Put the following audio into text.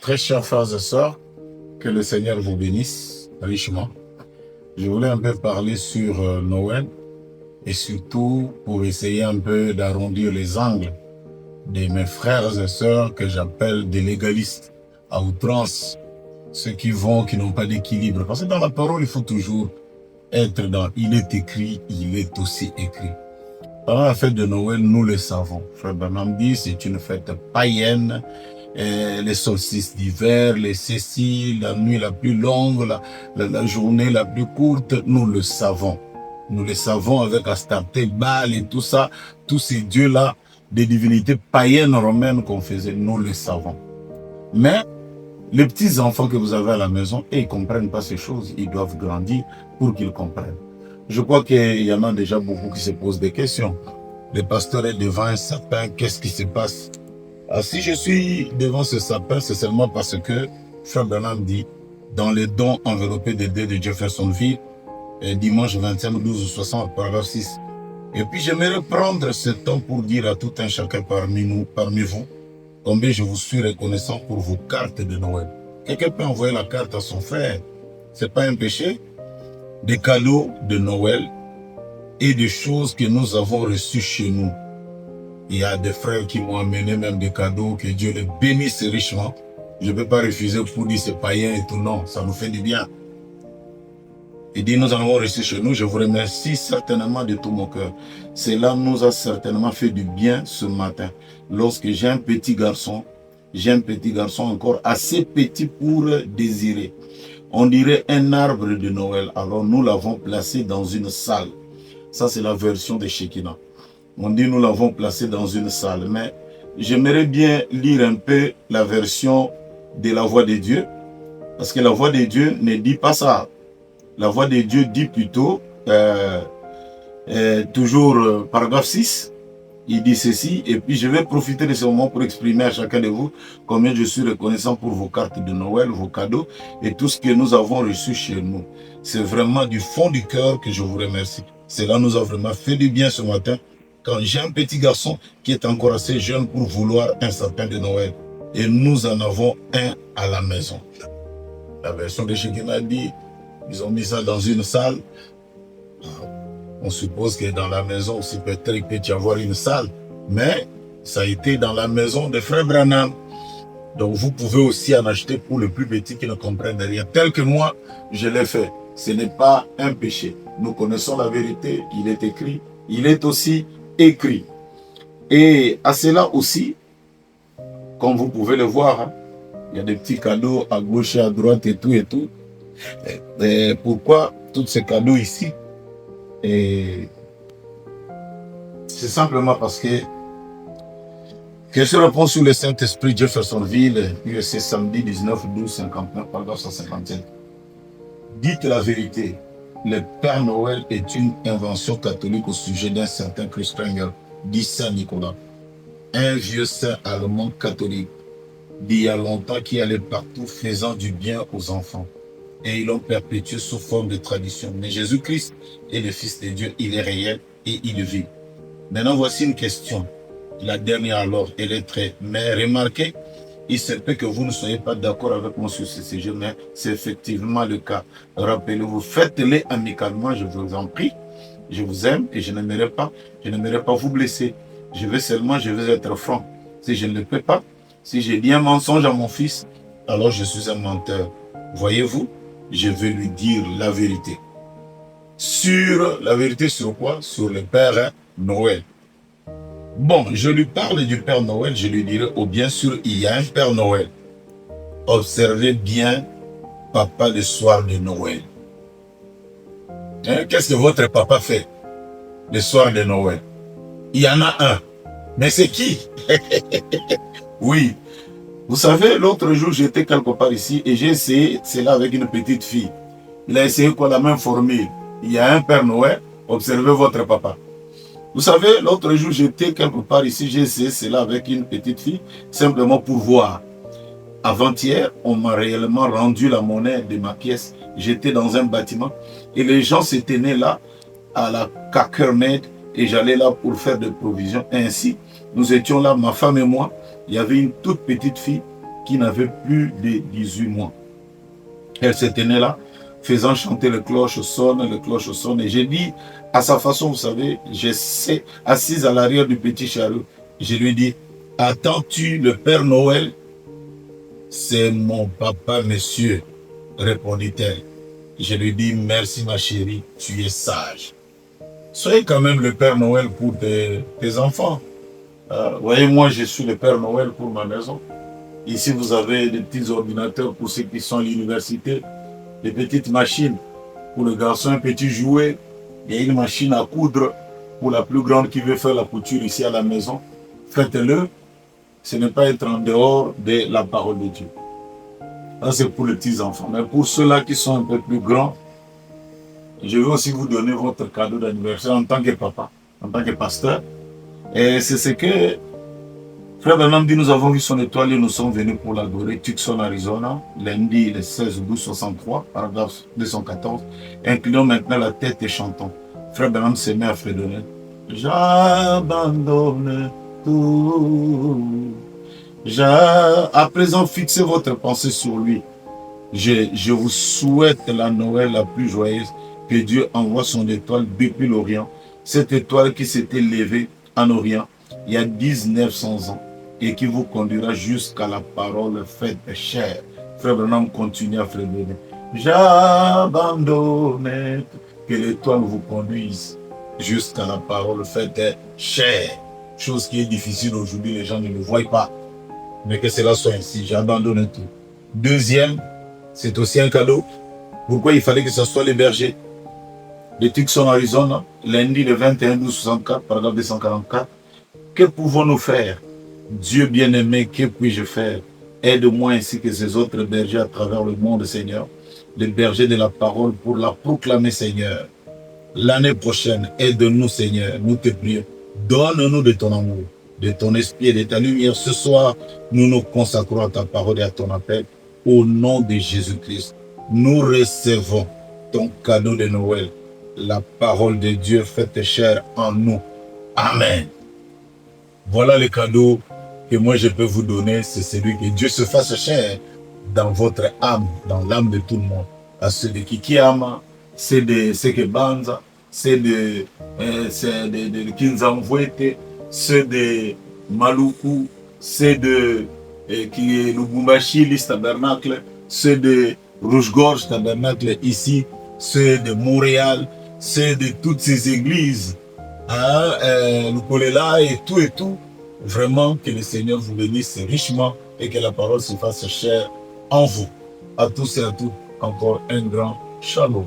Très chers frères et sœurs, que le Seigneur vous bénisse richement. Je voulais un peu parler sur Noël et surtout pour essayer un peu d'arrondir les angles de mes frères et sœurs que j'appelle des légalistes à outrance, ceux qui n'ont pas d'équilibre. Parce que dans la parole, il faut toujours être dans « il est écrit, il est aussi écrit ». Pendant la fête de Noël, nous le savons. Frère Branham dit c'est une fête païenne. Les solstices d'hiver, les cécis, la nuit la plus longue, la journée la plus courte, nous le savons. Nous le savons avec Astarté, Baal et tout ça, tous ces dieux-là, des divinités païennes romaines qu'on faisait, nous le savons. Mais les petits enfants que vous avez à la maison, ils ne comprennent pas ces choses, ils doivent grandir pour qu'ils comprennent. Je crois qu'il y en a déjà beaucoup qui se posent des questions. Le pasteur est devant un sapin, qu'est-ce qui se passe? Si je suis devant ce sapin, c'est seulement parce que Frère Branham dit, dans les dons enveloppés des dés de Jeffersonville, dimanche 25/12/60, paragraphe 6. Et puis j'aimerais prendre ce temps pour dire à tout un chacun parmi vous, combien je vous suis reconnaissant pour vos cartes de Noël. Quelqu'un peut envoyer la carte à son frère, c'est pas un péché. Des cadeaux de Noël et des choses que nous avons reçues chez nous. Il y a des frères qui m'ont amené même des cadeaux, que Dieu les bénisse richement. Je ne peux pas refuser pour dire c'est païen et tout, non, ça nous fait du bien. Il dit nous en avons reçu chez nous, je vous remercie certainement de tout mon cœur. Cela nous a certainement fait du bien ce matin. Lorsque j'ai un petit garçon encore assez petit pour désirer. On dirait un arbre de Noël, alors nous l'avons placé dans une salle. Ça c'est la version de Shekinah. On dit nous l'avons placé dans une salle, mais j'aimerais bien lire un peu la version de la voix de Dieu, parce que la voix de Dieu ne dit pas ça. La voix de Dieu dit plutôt, paragraphe 6, il dit ceci, et puis je vais profiter de ce moment pour exprimer à chacun de vous combien je suis reconnaissant pour vos cartes de Noël, vos cadeaux, et tout ce que nous avons reçu chez nous. C'est vraiment du fond du cœur que je vous remercie. Cela nous a vraiment fait du bien ce matin, quand j'ai un petit garçon qui est encore assez jeune pour vouloir un sapin de Noël. Et nous en avons un à la maison. La version de Shekinah dit, ils ont mis ça dans une salle. On suppose que dans la maison aussi peut-être il peut y avoir une salle. Mais ça a été dans la maison de Frère Branham. Donc vous pouvez aussi en acheter pour le plus petit qui ne comprenne rien. Tel que moi, je l'ai fait. Ce n'est pas un péché. Nous connaissons la vérité, il est écrit. Il est aussi écrit. Et à cela aussi, comme vous pouvez le voir, hein, il y a des petits cadeaux à gauche et à droite et tout et tout. Et pourquoi tous ces cadeaux ici? Et c'est simplement parce que je réponds sur le Saint-Esprit Jeffersonville, USA samedi 19/12/59, paragraphe 157. Dites la vérité. Le Père Noël est une invention catholique au sujet d'un certain Chris Springer, dit Saint Nicolas. Un vieux saint allemand catholique d'il y a longtemps qui allait partout faisant du bien aux enfants. Et ils l'ont perpétué sous forme de tradition. Mais Jésus-Christ est le Fils de Dieu, il est réel et il vit. Maintenant, voici une question. La dernière alors, elle est très... Mais remarquez, il se peut que vous ne soyez pas d'accord avec moi sur ce sujet, mais c'est effectivement le cas. Rappelez-vous, faites-les amicalement, je vous en prie. Je vous aime et je n'aimerais pas vous blesser. Je veux être franc. Si je ne le peux pas, si j'ai dit un mensonge à mon fils, alors je suis un menteur. Voyez-vous, je vais lui dire la vérité. La vérité sur quoi? Sur le Père Noël. Bon, je lui parle du Père Noël, je lui dirai, oh bien sûr, il y a un Père Noël. Observez bien, papa, le soir de Noël. Hein? Qu'est-ce que votre papa fait le soir de Noël? Il y en a un. Mais c'est qui? Oui. Vous savez, l'autre jour, j'étais quelque part ici et j'ai essayé cela avec une petite fille. Il a essayé quoi? La même formule. Il y a un Père Noël, observez votre papa. Vous savez, l'autre jour, j'étais quelque part ici, j'ai essayé cela avec une petite fille, simplement pour voir. Avant-hier, on m'a réellement rendu la monnaie de ma pièce. J'étais dans un bâtiment et les gens se tenaient là, à la Kakermed, et j'allais là pour faire des provisions. Ainsi, nous étions là, ma femme et moi. Il y avait une toute petite fille qui n'avait plus de 18 mois. Elle se tenait là, faisant chanter le cloche sonne, et j'ai dit, à sa façon, vous savez, j'essaie, assise à l'arrière du petit chariot, je lui dis, attends-tu le Père Noël? C'est mon papa, monsieur, répondit-elle. Je lui dis, merci ma chérie, tu es sage. Soyez quand même le Père Noël pour tes enfants. Voyez, moi, je suis le Père Noël pour ma maison. Ici, vous avez des petits ordinateurs pour ceux qui sont à l'université, des petites machines pour le garçon, un petit jouet. Il y a une machine à coudre pour la plus grande qui veut faire la couture ici à la maison. Faites-le. Ce n'est pas être en dehors de la parole de Dieu. Ça, c'est pour les petits enfants. Mais pour ceux-là qui sont un peu plus grands, je vais aussi vous donner votre cadeau d'anniversaire en tant que papa, en tant que pasteur. Et c'est ce que Frère Branham dit, nous avons vu son étoile et nous sommes venus pour l'adorer. Tucson, Arizona, lundi le 16 août 63, paragraphe 214. Inclinons maintenant la tête et chantons. Frère Branham se met à fredonner. J'abandonne tout. À présent, fixez votre pensée sur lui. Je vous souhaite la Noël la plus joyeuse, que Dieu envoie son étoile depuis l'Orient. Cette étoile qui s'était levée en Orient il y a 1900 ans et qui vous conduira jusqu'à la parole faite chair. Frère Branham continue à fredonner. J'abandonne, que l'étoile vous conduise jusqu'à la parole faite chair. Chose qui est difficile aujourd'hui, les gens ne le voient pas. Mais que cela soit ainsi, j'abandonne tout. Deuxième, c'est aussi un cadeau. Pourquoi il fallait que ce soit les bergers de Tucson, Arizona, lundi le 21/12/64, paragraphe 244. Que pouvons-nous faire? Dieu bien-aimé, que puis-je faire? Aide-moi ainsi que ces autres bergers à travers le monde, Seigneur. Les bergers de la parole pour la proclamer, Seigneur. L'année prochaine, aide-nous, Seigneur. Nous te prions. Donne-nous de ton amour, de ton esprit et de ta lumière. Ce soir, nous nous consacrons à ta parole et à ton appel. Au nom de Jésus-Christ, nous recevons ton cadeau de Noël, la parole de Dieu faite chair en nous. Amen. Voilà le cadeau que moi je peux vous donner, c'est celui que Dieu se fasse chair dans votre âme, dans l'âme de tout le monde. À ceux de Kikiama, c'est de Sekebanza, c'est de Kinzamvwete, c'est de Maluku, c'est de Lubumbashi, l'East Tabernacle, c'est de Rouge-Gorge Tabernacle ici, c'est de Montréal, c'est de toutes ces églises, le Kolela et tout. Vraiment que le Seigneur vous bénisse richement et que la parole se fasse chair en vous. À tous et à toutes, encore un grand shalom.